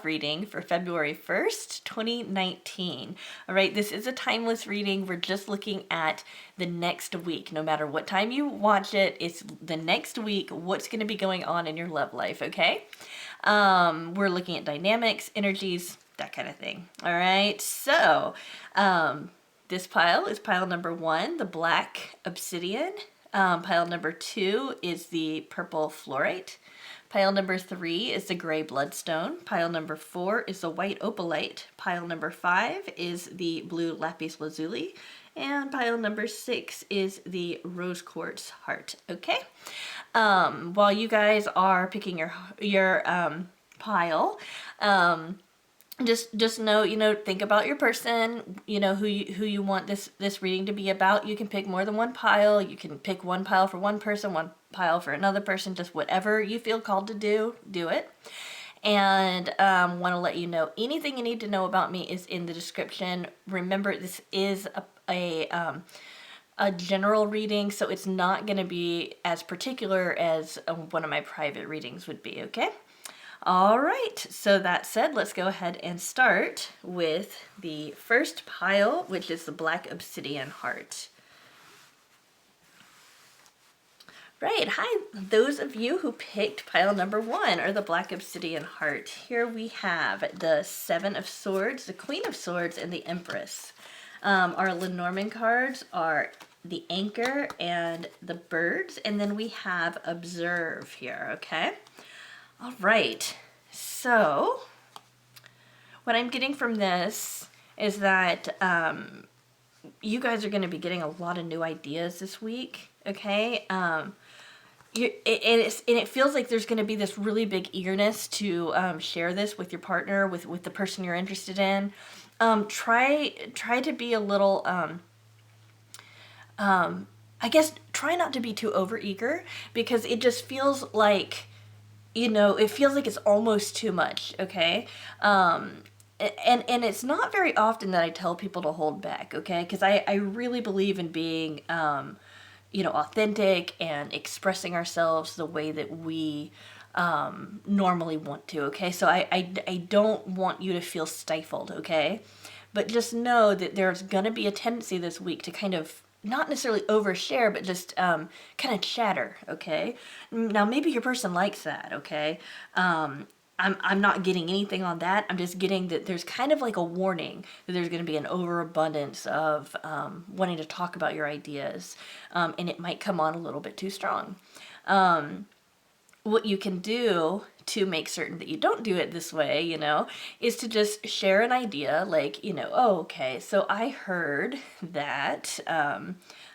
reading for February 1st, 2019. All right, this is a timeless reading. We're just looking at the next week. No matter what time you watch it, it's the next week, what's going to be going on in your love life, okay? We're looking at dynamics, energies, that kind of thing. All right, so this pile is pile number 1, the black obsidian. Pile number 2 is the purple fluorite. Pile number 3 is the gray bloodstone. Pile number 4 is the white opalite. Pile number 5 is the blue lapis lazuli. And pile number 6 is the rose quartz heart. Okay? While you guys are picking your pile, just know, think about your person, who you want this reading to be about. You can pick more than one pile. You can pick one pile for one person, one pile for another person, just whatever you feel called to do it. And want to let you know anything you need to know about me is in the description. Remember, this is a general reading, so it's not going to be as particular as one of my private readings would be, okay? All right, so that said, let's go ahead and start with the first pile, which is the black obsidian heart. Right, hi, those of you who picked pile number 1, or the black obsidian heart. Here we have the 7 of Swords, the Queen of Swords, and the Empress. Our Lenormand cards are the Anchor and the Birds, and then we have Observe here, okay? All right, so what I'm getting from this is that you guys are going to be getting a lot of new ideas this week, okay? It feels like there's going to be this really big eagerness to share this with your partner, with the person you're interested in. Try to be a little, I guess, try not to be too overeager, because it just feels like, it feels like it's almost too much, okay? And it's not very often that I tell people to hold back, okay? Because I really believe in being, authentic and expressing ourselves the way that we normally want to, okay? So I don't want you to feel stifled, okay? But just know that there's going to be a tendency this week to kind of not necessarily overshare, but just kind of chatter, okay? Now, maybe your person likes that, okay? I'm not getting anything on that. I'm just getting that there's kind of like a warning that there's going to be an overabundance of wanting to talk about your ideas, and it might come on a little bit too strong. What you can do to make certain that you don't do it this way, is to just share an idea like, oh, okay, so I heard that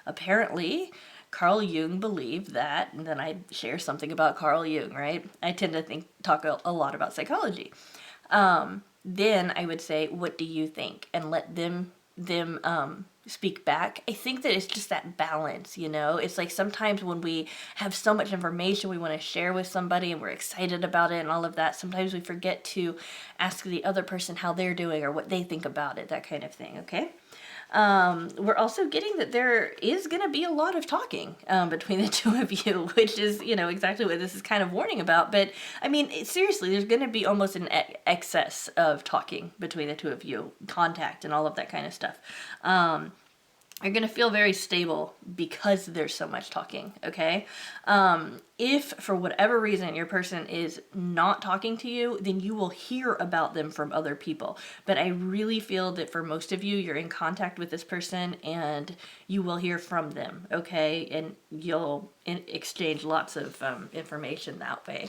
apparently Carl Jung believed that, and then I share something about Carl Jung, right? I tend to talk a lot about psychology. Then I would say, what do you think? And let them speak back. I think that it's just that balance, It's like sometimes when we have so much information we want to share with somebody and we're excited about it and all of that, sometimes we forget to ask the other person how they're doing or what they think about it, that kind of thing, okay? We're also getting that there is going to be a lot of talking between the two of you, which is, exactly what this is kind of warning about. But, I mean, seriously, there's going to be almost an excess of talking between the two of you, contact and all of that kind of stuff. You're going to feel very stable because there's so much talking, okay? If, for whatever reason, your person is not talking to you, then you will hear about them from other people. But I really feel that for most of you, you're in contact with this person and you will hear from them, okay? And you'll exchange lots of information that way.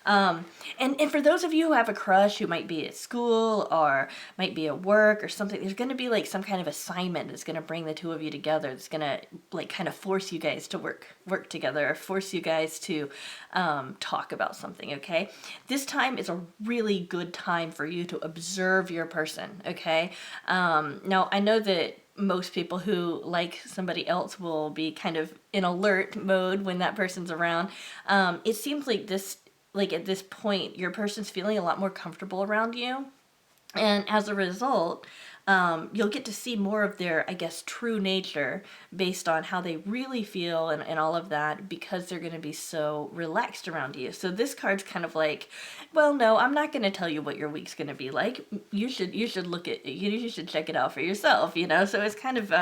And for those of you who have a crush who might be at school or might be at work or something, there's going to be like some kind of assignment that's going to bring the two of you together. It's going to like kind of force you guys to work together, or force you guys to talk about something, okay? This time is a really good time for you to observe your person, okay? Now, I know that most people who like somebody else will be kind of in alert mode when that person's around. It seems like at this point, your person's feeling a lot more comfortable around you. And as a result, you'll get to see more of their, I guess, true nature based on how they really feel and all of that, because they're going to be so relaxed around you. So this card's kind of like, well, no, I'm not going to tell you what your week's going to be like. You should look at, you should check it out for yourself, you know? So it's kind of,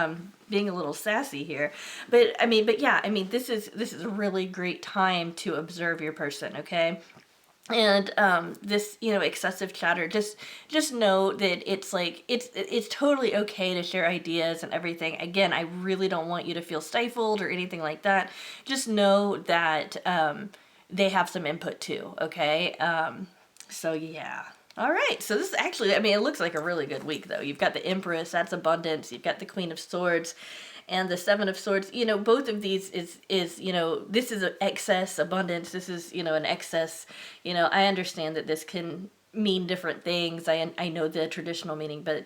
being a little sassy here, but yeah, this is a really great time to observe your person, okay? And this, excessive chatter, just know that it's like it's totally okay to share ideas and everything. Again, I really don't want you to feel stifled or anything like that. Just know that they have some input too, okay? So yeah. All right, so this is actually, it looks like a really good week, though. You've got the Empress, that's abundance. You've got the Queen of Swords and the Seven of Swords. Both of these is this is an excess abundance. This is, an excess. I understand that this can mean different things. I know the traditional meaning, but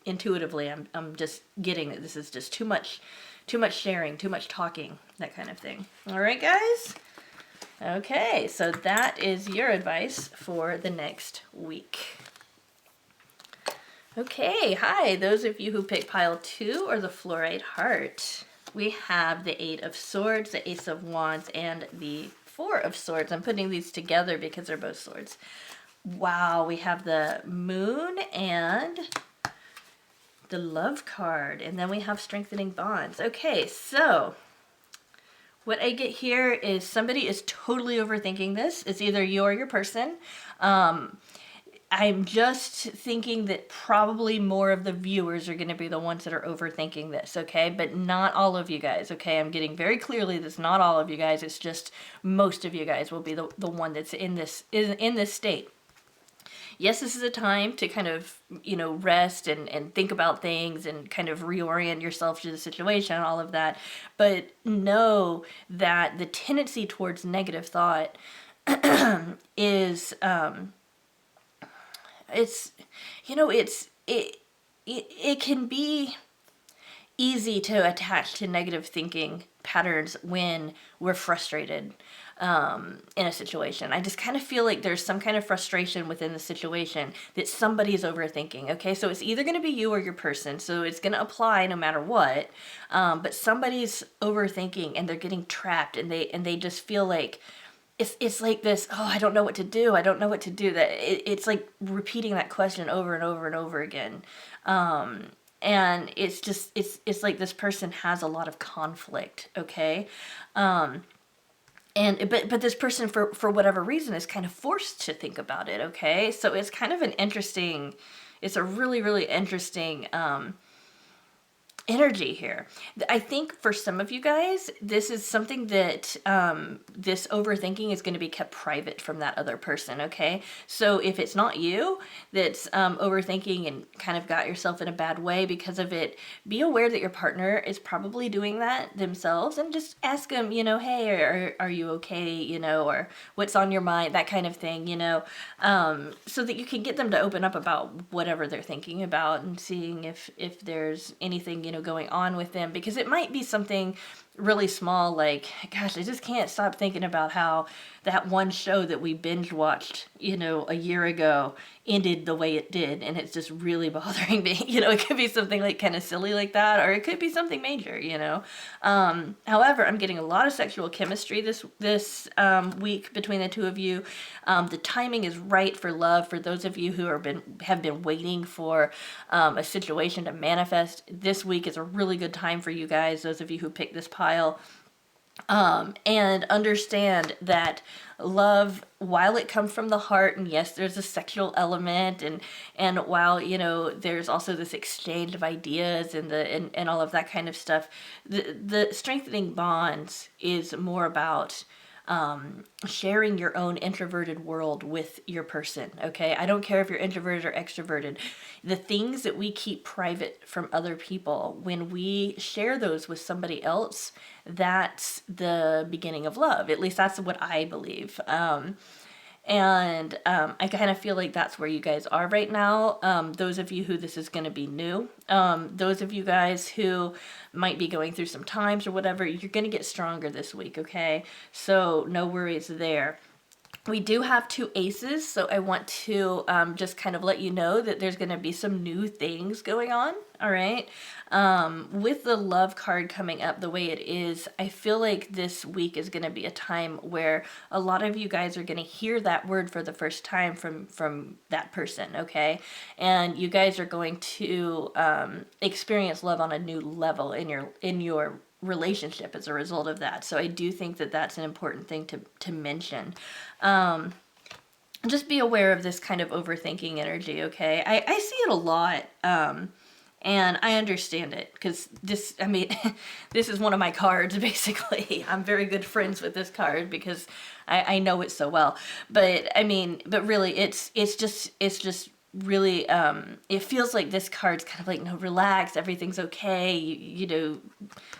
intuitively, I'm just getting that this is just too much sharing, too much talking, that kind of thing. All right, guys? Okay, so that is your advice for the next week. Okay, hi, those of you who picked pile 2 or the fluorite heart. We have the 8 of Swords, the Ace of Wands, and the 4 of Swords. I'm putting these together because they're both swords. Wow, we have the Moon and the Love card, and then we have Strengthening Bonds. Okay, so what I get here is somebody is totally overthinking this. It's either you or your person. I'm just thinking that probably more of the viewers are going to be the ones that are overthinking this, okay? But not all of you guys, okay? I'm getting very clearly that's not all of you guys. It's just most of you guys will be the one that's in this state. Yes, this is a time to kind of, rest and think about things and kind of reorient yourself to the situation, all of that. But know that the tendency towards negative thought is, it can be easy to attach to negative thinking patterns when we're frustrated in a situation. I just kind of feel like there's some kind of frustration within the situation that somebody's overthinking, okay? So it's either going to be you or your person, so it's going to apply no matter what, but somebody's overthinking and they're getting trapped and they just feel like it's like this, oh, I don't know what to do. I don't know what to do. That it's like repeating that question over and over and over again. And it's just, it's like this person has a lot of conflict, okay? But this person, for whatever reason, is kind of forced to think about it, okay? So it's kind of it's a really, really interesting energy here. I think for some of you guys, this is something that this overthinking is going to be kept private from that other person, okay? So if it's not you that's overthinking and kind of got yourself in a bad way because of it, be aware that your partner is probably doing that themselves, and just ask them, hey, are you okay, or what's on your mind, that kind of thing, so that you can get them to open up about whatever they're thinking about and seeing if there's anything, going on with them, because it might be something really small, like, gosh, I just can't stop thinking about how that one show that we binge watched, a year ago ended the way it did, and it's just really bothering me. It could be something like kind of silly like that, or it could be something major, However, I'm getting a lot of sexual chemistry this week between the two of you. The timing is right for love. For those of you who have been waiting for a situation to manifest, this week is a really good time for you guys, those of you who picked this pile. And understand that love, while it comes from the heart, and yes, there's a sexual element, and while, there's also this exchange of ideas and all of that kind of stuff, the strengthening bonds is more about sharing your own introverted world with your person, okay? I don't care if you're introverted or extroverted. The things that we keep private from other people, when we share those with somebody else, that's the beginning of love. At least that's what I believe. I kind of feel like that's where you guys are right now. Those of you who this is going to be new, those of you guys who might be going through some times or whatever, you're going to get stronger this week, okay? So no worries there. We do have two aces, so I want to just kind of let you know that there's going to be some new things going on, all right? With the love card coming up the way it is, I feel like this week is going to be a time where a lot of you guys are going to hear that word for the first time from that person, okay? And you guys are going to experience love on a new level in your relationship as a result of that. So I do think that that's an important thing to mention. Just be aware of this kind of overthinking energy, okay? I see it a lot, and I understand it, because this, I mean, this is one of my cards, basically. I'm very good friends with this card because I know it so well. But, I mean, but really, it's just really, it feels like this card's kind of like, no, relax, everything's okay, you know,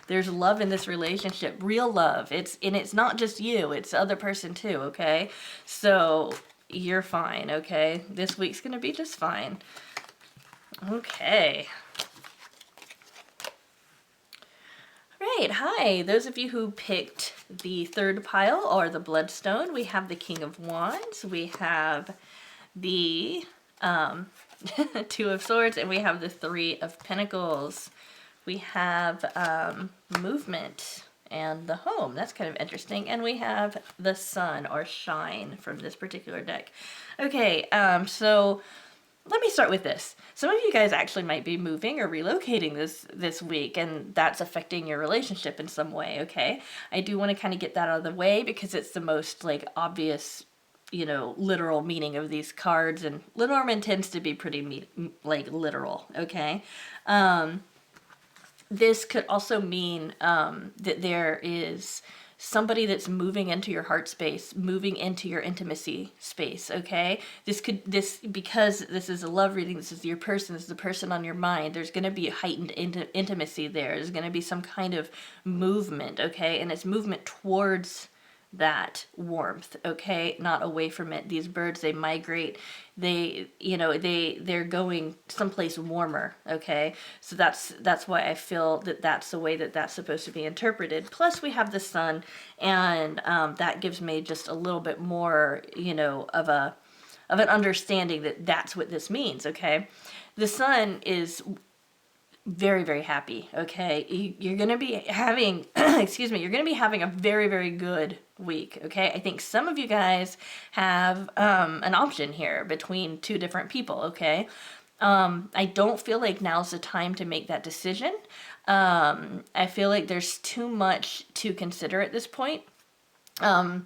there's love in this relationship, real love. It's not just you, it's the other person too, okay? So you're fine, okay? This week's gonna be just fine. Okay. Right, hi. Those of you who picked the third pile or the bloodstone, we have the King of Wands, we have the Two of Swords, and we have the Three of Pentacles. We have movement and the home. That's kind of interesting. And we have the sun or shine from this particular deck. Okay, so let me start with this. Some of you guys actually might be moving or relocating this week, and that's affecting your relationship in some way, okay? I do want to kind of get that out of the way because it's the most like obvious, you know, literal meaning of these cards, and Lenormand tends to be pretty like literal, okay? This could also mean that there is somebody that's moving into your heart space, moving into your intimacy space, okay? Because this is a love reading, this is your person, this is the person on your mind, there's going to be a heightened intimacy there. There's going to be some kind of movement, okay? And it's movement towards that warmth, okay, not away from it. These birds, they migrate, they're going someplace warmer, okay? So that's why I feel that that's the way that that's supposed to be interpreted. Plus we have the sun, and that gives me just a little bit more, you know, of an understanding that that's what this means, okay? The sun is very, very happy, okay? You're going to be having, excuse me, you're going to be having a very, very good week, okay? I think some of you guys have an option here between two different people, okay? I don't feel like now's the time to make that decision. I feel like there's too much to consider at this point. And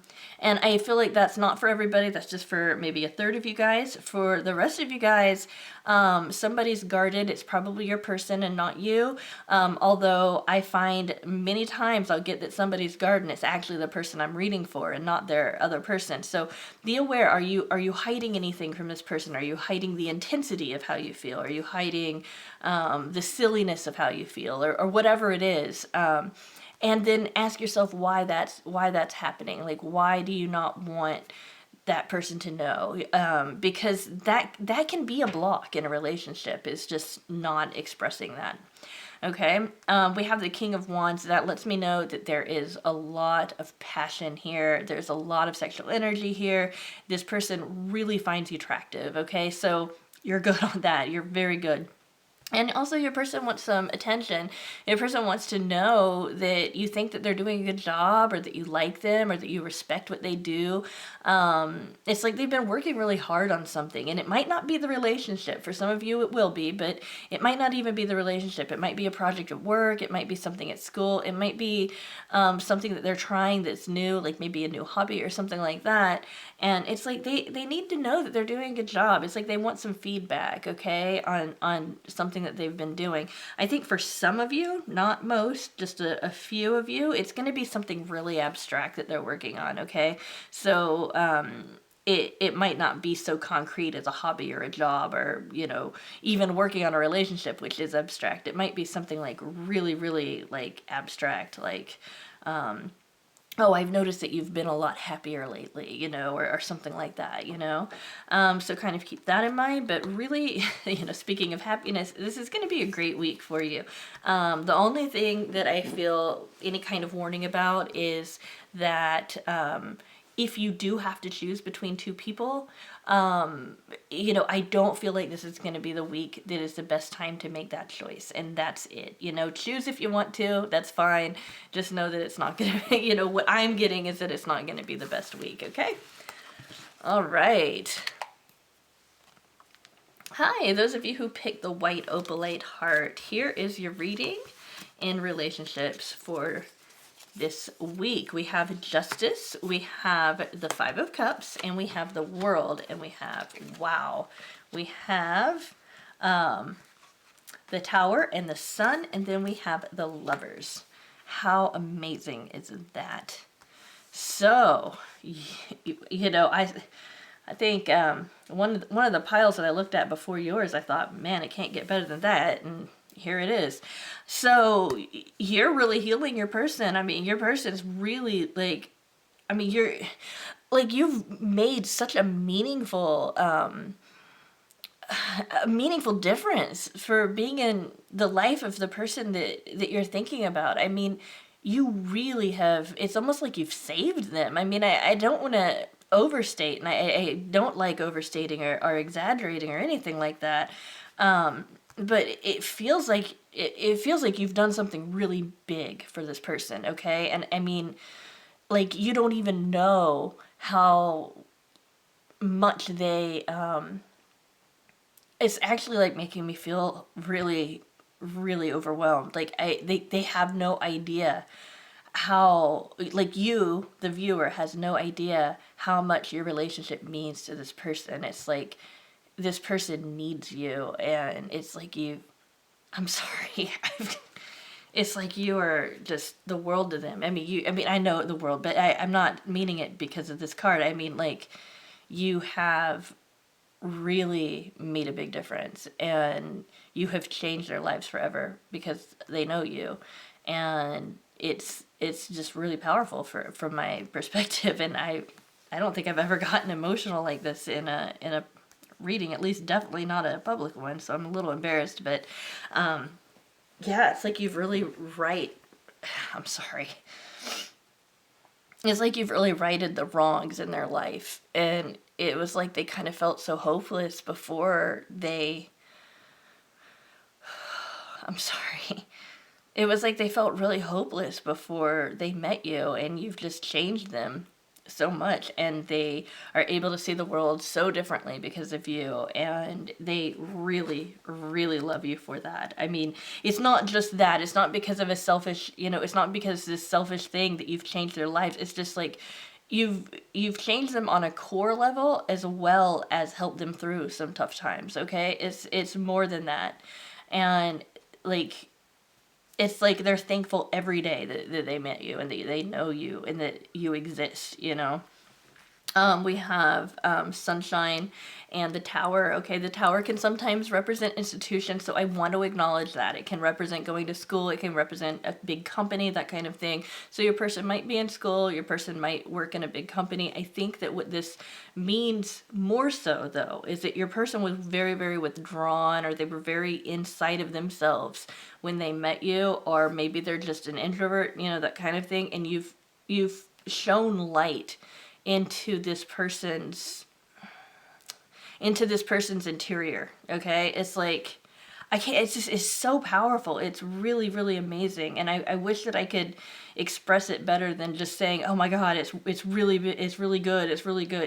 I feel like that's not for everybody. That's just for maybe a third of you guys. For the rest of you guys, somebody's guarded. It's probably your person and not you. Although I find many times I'll get that somebody's guarded and it's actually the person I'm reading for and not their other person. So be aware, are you hiding anything from this person? Are you hiding the intensity of how you feel? Are you hiding the silliness of how you feel, or whatever it is? And then ask yourself why that's happening. Like, why do you not want that person to know? Because that can be a block in a relationship, is just not expressing that. Okay, we have the King of Wands. That lets me know that there is a lot of passion here. There's a lot of sexual energy here. This person really finds you attractive, okay? So you're good on that. You're very good. And also your person wants some attention. Your person wants to know that you think that they're doing a good job, or that you like them, or that you respect what they do. It's like they've been working really hard on something, and it might not be the relationship. For some of you it will be, but it might not even be the relationship. It might be a project at work. It might be something at school. It might be something that they're trying that's new, like maybe a new hobby or something like that. And it's like they need to know that they're doing a good job. It's like they want some feedback, okay, on something that they've been doing. I think for some of you, not most, just a few of you, it's going to be something really abstract that they're working on, okay? So it might not be so concrete as a hobby or a job, or, you know, even working on a relationship, which is abstract. It might be something like really, really like abstract, like oh, I've noticed that you've been a lot happier lately, you know, or something like that, you know. So kind of keep that in mind. But really, you know, speaking of happiness, this is going to be a great week for you. The only thing that I feel any kind of warning about is that if you do have to choose between two people, I don't feel like this is going to be the week that is the best time to make that choice. And that's it. Choose if you want to. That's fine. Just know that it's not going to, what I'm getting is that it's not going to be the best week. Okay. All right. Hi, those of you who picked the white opalite heart. Here is your reading in relationships for this week. We have Justice, we have the Five of Cups, and we have the World, and we have, wow, we have the Tower and the Sun, and then we have the Lovers. How amazing is that? So, I think one of the piles that I looked at before yours, I thought, man, it can't get better than that, and here it is. So you're really healing your person. I mean, your person's really you've made such a meaningful difference for being in the life of the person that you're thinking about. I mean, you really have, it's almost like you've saved them. I mean, I don't want to overstate, and I don't like overstating or exaggerating or anything like that. But it feels like you've done something really big for this person, okay? And I mean, like, you don't even know how much they it's actually like making me feel really, really overwhelmed. Like they have no idea how, like, you, the viewer, has no idea how much your relationship means to this person. It's like this person needs you, and it's like I'm sorry. It's like you are just the world to them. I mean, I know the world, but I'm not meaning it because of this card. I mean, like, you have really made a big difference, and you have changed their lives forever because they know you. And it's just really powerful from my perspective. And I don't think I've ever gotten emotional like this in a reading, at least definitely not a public one, so I'm a little embarrassed. But yeah, it's like you've really I'm sorry. It's like you've really righted the wrongs in their life. And it was like they kind of felt so hopeless before I'm sorry. It was like they felt really hopeless before they met you, and you've just changed them so much, and they are able to see the world so differently because of you, and they really, really love you for that. I mean, it's not just that. It's not because of a selfish, it's not because this selfish thing that you've changed their lives. It's just like you've changed them on a core level, as well as helped them through some tough times, okay? It's more than that. And like, it's like they're thankful every day that they met you, and that they know you, and that you exist. We have Sunshine and the Tower. Okay, the Tower can sometimes represent institutions, so I want to acknowledge that. It can represent going to school, it can represent a big company, that kind of thing. So your person might be in school, your person might work in a big company. I think that what this means more so, though, is that your person was very, very withdrawn, or they were very inside of themselves when they met you, or maybe they're just an introvert, that kind of thing, and you've shown light into this person's interior. Okay, it's like, I can't, it's so powerful. It's really, really amazing. And I wish that I could express it better than just saying, oh my God, it's really good. It's really good.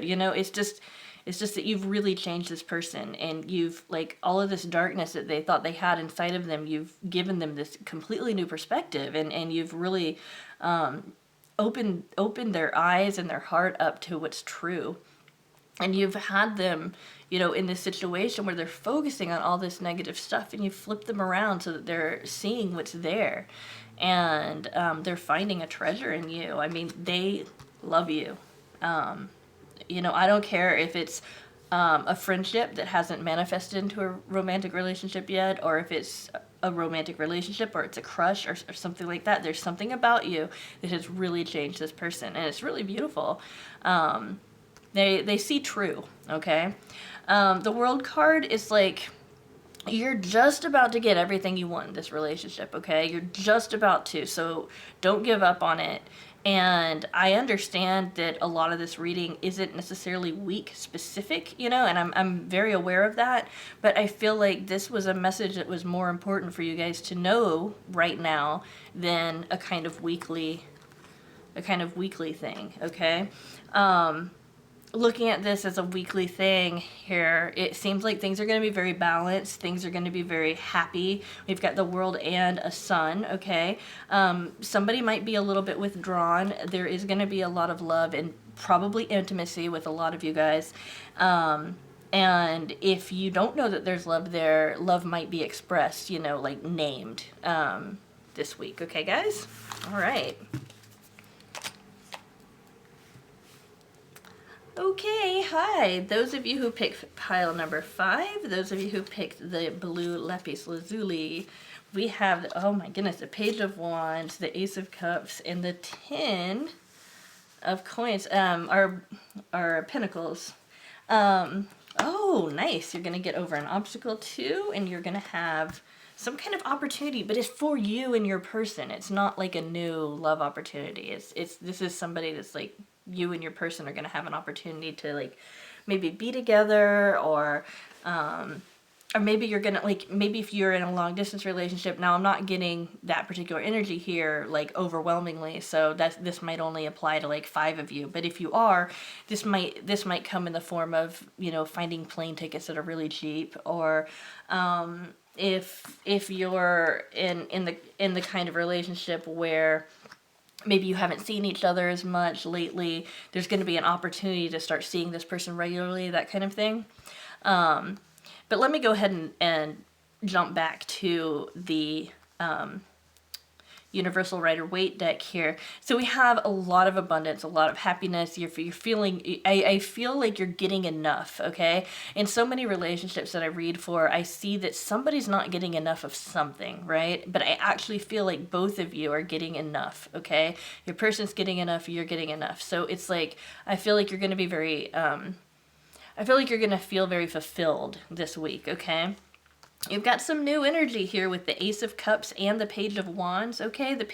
It's just that you've really changed this person, and you've, like, all of this darkness that they thought they had inside of them, you've given them this completely new perspective, and you've really opened their eyes and their heart up to what's true. And you've had them, in this situation where they're focusing on all this negative stuff, and you flip them around so that they're seeing what's there, and they're finding a treasure in you. I mean, they love you. I don't care if it's a friendship that hasn't manifested into a romantic relationship yet, or if it's a romantic relationship, or it's a crush, or something like that. There's something about you that has really changed this person, and it's really beautiful. They see true, okay? The World card is like, you're just about to get everything you want in this relationship, okay? You're just about to, so don't give up on it. And I understand that a lot of this reading isn't necessarily week specific, you know, and I'm very aware of that. But I feel like this was a message that was more important for you guys to know right now than a kind of weekly thing, okay? Looking at this as a weekly thing here, it seems like things are going to be very balanced. Things are going to be very happy. We've got the world and a sun, okay? Somebody might be a little bit withdrawn. There is going to be a lot of love and probably intimacy with a lot of you guys. And if you don't know that there's love there, love might be expressed, you know, like named this week, okay, guys? All right. Okay, hi. Those of you who picked pile number 5, those of you who picked the blue lapis lazuli, we have, oh my goodness, the Page of Wands, the Ace of Cups, and the 10 of Coins, our Pentacles. Oh, nice. You're going to get over an obstacle too, and you're going to have some kind of opportunity, but it's for you and your person. It's not like a new love opportunity. This is somebody that's like, you and your person are going to have an opportunity to like maybe be together, or maybe you're going to like, maybe if you're in a long distance relationship. Now I'm not getting that particular energy here like overwhelmingly, so this might only apply to like 5 of you, but if you are, this might come in the form of, you know, finding plane tickets that are really cheap, or if you're in the kind of relationship where maybe you haven't seen each other as much lately, there's going to be an opportunity to start seeing this person regularly, that kind of thing. But let me go ahead and jump back to the Universal Rider-Waite deck here. So we have a lot of abundance, a lot of happiness. You're feeling, I feel like you're getting enough, okay? In so many relationships that I read for, I see that somebody's not getting enough of something, right? But I actually feel like both of you are getting enough, okay? Your person's getting enough, you're getting enough. So it's like, I feel like you're going to be very, I feel like you're going to feel very fulfilled this week, okay? You've got some new energy here with the Ace of Cups and the Page of Wands, okay? The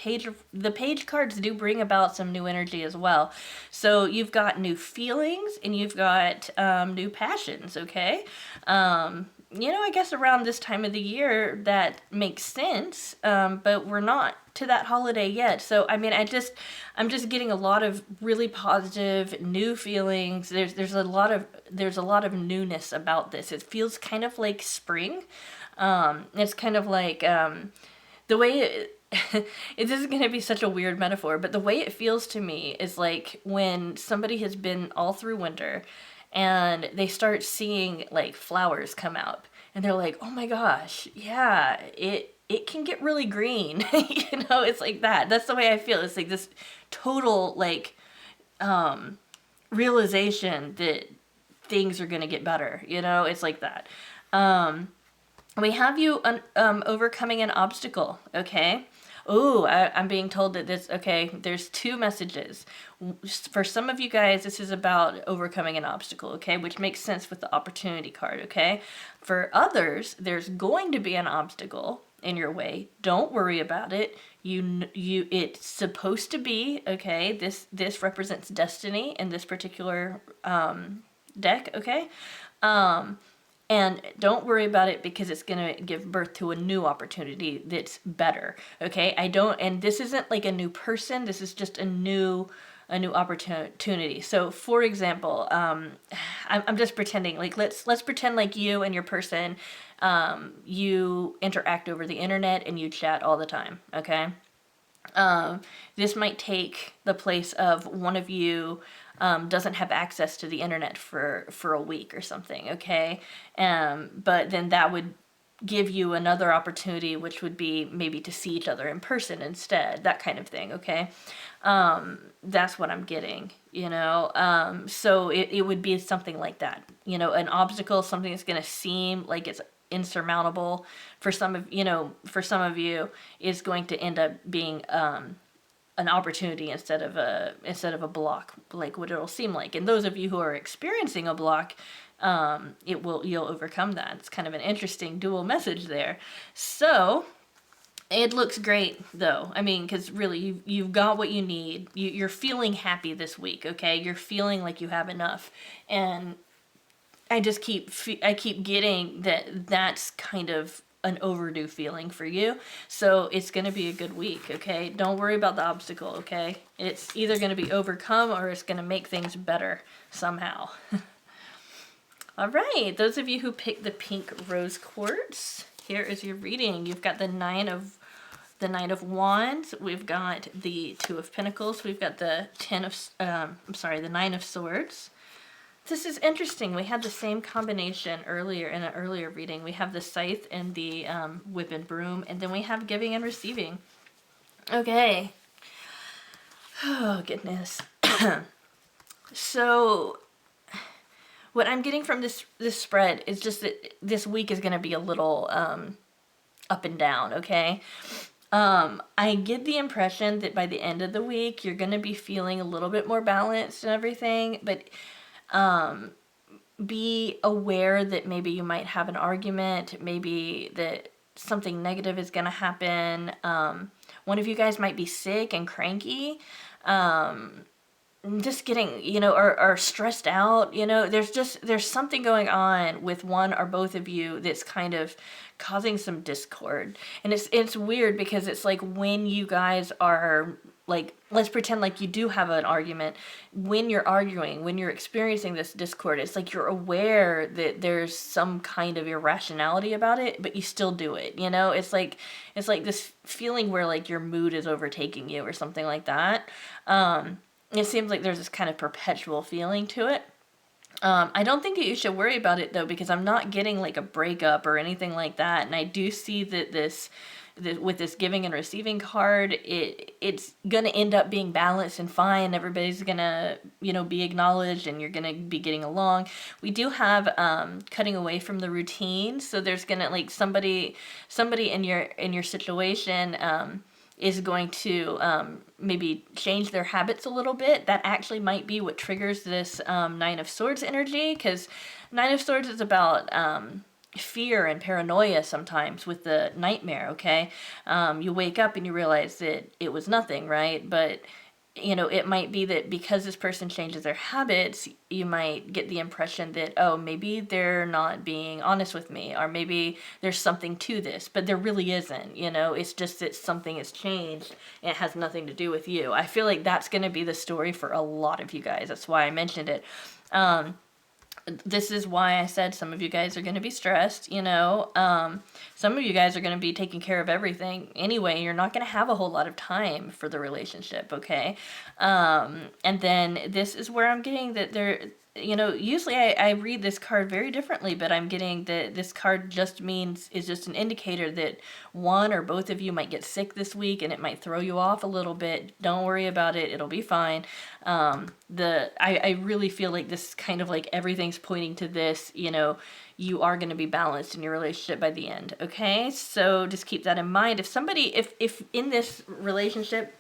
page cards do bring about some new energy as well. So you've got new feelings and you've got new passions, okay? You know, I guess around this time of the year that makes sense, but we're not to that holiday yet. So I mean, I'm just getting a lot of really positive new feelings. There's a lot of newness about this. It feels kind of like spring. It's kind of like the way this is going to be such a weird metaphor, but the way it feels to me is like when somebody has been all through winter and they start seeing like flowers come out and they're like, oh my gosh, yeah, it can get really green. You know, it's like that. That's the way I feel. It's like this total like realization that things are going to get better. You know, it's like that. We have you overcoming an obstacle, okay? Oh, I'm being told that there's 2 messages. For some of you guys, this is about overcoming an obstacle, okay? Which makes sense with the opportunity card, okay? For others, there's going to be an obstacle in your way. Don't worry about it. It's supposed to be, okay? This represents destiny in this particular deck, okay? And don't worry about it because it's going to give birth to a new opportunity that's better, okay? And this isn't like a new person. This is just a new opportunity. So, for example, I'm just pretending, like, let's pretend like you and your person, you interact over the internet and you chat all the time, okay? This might take the place of one of you doesn't have access to the internet for a week or something, okay? But then that would give you another opportunity, which would be maybe to see each other in person instead, that kind of thing, okay? That's what I'm getting, you know? So it would be something like that, you know, an obstacle, something that's going to seem like it's insurmountable for some of you is going to end up being an opportunity instead of a block, like what it'll seem like. And those of you who are experiencing a block, you'll overcome that. It's kind of an interesting dual message there. So It looks great though. I mean, because really, you've got what you need. You're feeling happy this week, okay? You're feeling like you have enough, and I keep getting that that's kind of an overdue feeling for you. So it's going to be a good week, okay? Don't worry about the obstacle, okay? It's either going to be overcome or it's going to make things better somehow. All right, those of you who picked the pink rose quartz, here is your reading. You've got the Nine of Wands. We've got the Two of Pentacles. We've got the the Nine of Swords. This is interesting. We had the same combination earlier in an earlier reading. We have the Scythe and the Whip and Broom, and then we have Giving and Receiving. Okay. Oh, goodness. So, what I'm getting from this spread is just that this week is going to be a little up and down, okay? I get the impression that by the end of the week, you're going to be feeling a little bit more balanced and everything, but be aware that maybe you might have an argument, maybe that something negative is going to happen. One of you guys might be sick and cranky. Just getting, or stressed out, there's something going on with one or both of you that's kind of causing some discord. And it's weird because it's like when you guys are like, let's pretend like you do have an argument. When you're arguing, when you're experiencing this discord, it's like you're aware that there's some kind of irrationality about it, but you still do it, It's like this feeling where like your mood is overtaking you or something like that. It seems like there's this kind of perpetual feeling to it. I don't think that you should worry about it though, because I'm not getting like a breakup or anything like that. And I do see that with this Giving and Receiving card, it's gonna end up being balanced and fine. Everybody's gonna, be acknowledged, and you're gonna be getting along. We do have cutting away from the routine, so there's gonna like somebody in your situation is going to maybe change their habits a little bit. That actually might be what triggers this Nine of Swords energy, because Nine of Swords is about fear and paranoia sometimes with the nightmare, okay? You wake up and you realize that it was nothing, right? But it might be that because this person changes their habits, you might get the impression that, oh, maybe they're not being honest with me, or maybe there's something to this, but there really isn't, It's just that something has changed and it has nothing to do with you. I feel like that's going to be the story for a lot of you guys. That's why I mentioned it. This is why I said some of you guys are going to be stressed, some of you guys are going to be taking care of everything anyway. You're not going to have a whole lot of time for the relationship, okay? And then this is where I'm getting that usually I read this card very differently, but I'm getting that this card is just an indicator that one or both of you might get sick this week, and it might throw you off a little bit. Don't worry about it. It'll be fine. I really feel like this is kind of like everything's pointing to this, you are going to be balanced in your relationship by the end. Okay. So just keep that in mind. If in this relationship,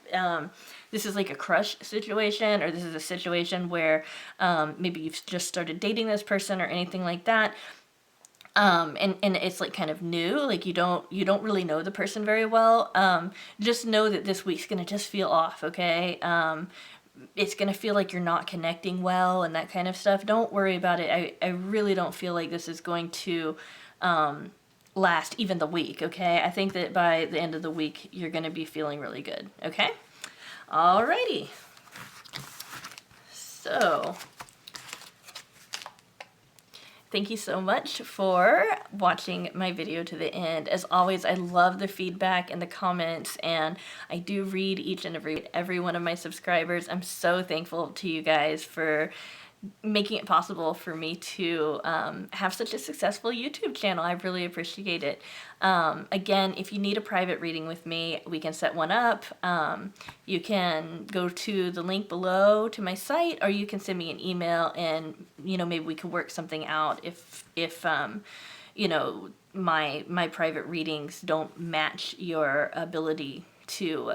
this is like a crush situation, or this is a situation where, maybe you've just started dating this person or anything like that. And it's like kind of new, like you don't really know the person very well. Just know that this week's going to just feel off. Okay. It's going to feel like you're not connecting well and that kind of stuff. Don't worry about it. I really don't feel like this is going to last even the week, okay? I think that by the end of the week, you're going to be feeling really good, okay? Alrighty. So, thank you so much for watching my video to the end. As always, I love the feedback and the comments, and I do read each and every one of my subscribers. I'm so thankful to you guys for making it possible for me to have such a successful YouTube channel. I really appreciate it. Again, if you need a private reading with me, we can set one up. You can go to the link below to my site, or you can send me an email, and maybe we can work something out if my private readings don't match your ability to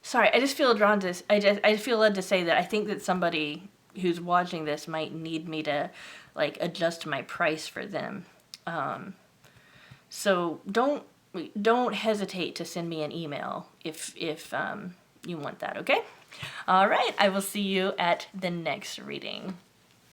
sorry, I just feel drawn to. I feel led to say that I think that somebody who's watching this might need me to adjust my price for them. So don't don't hesitate to send me an email if you want that, okay? All right, I will see you at the next reading.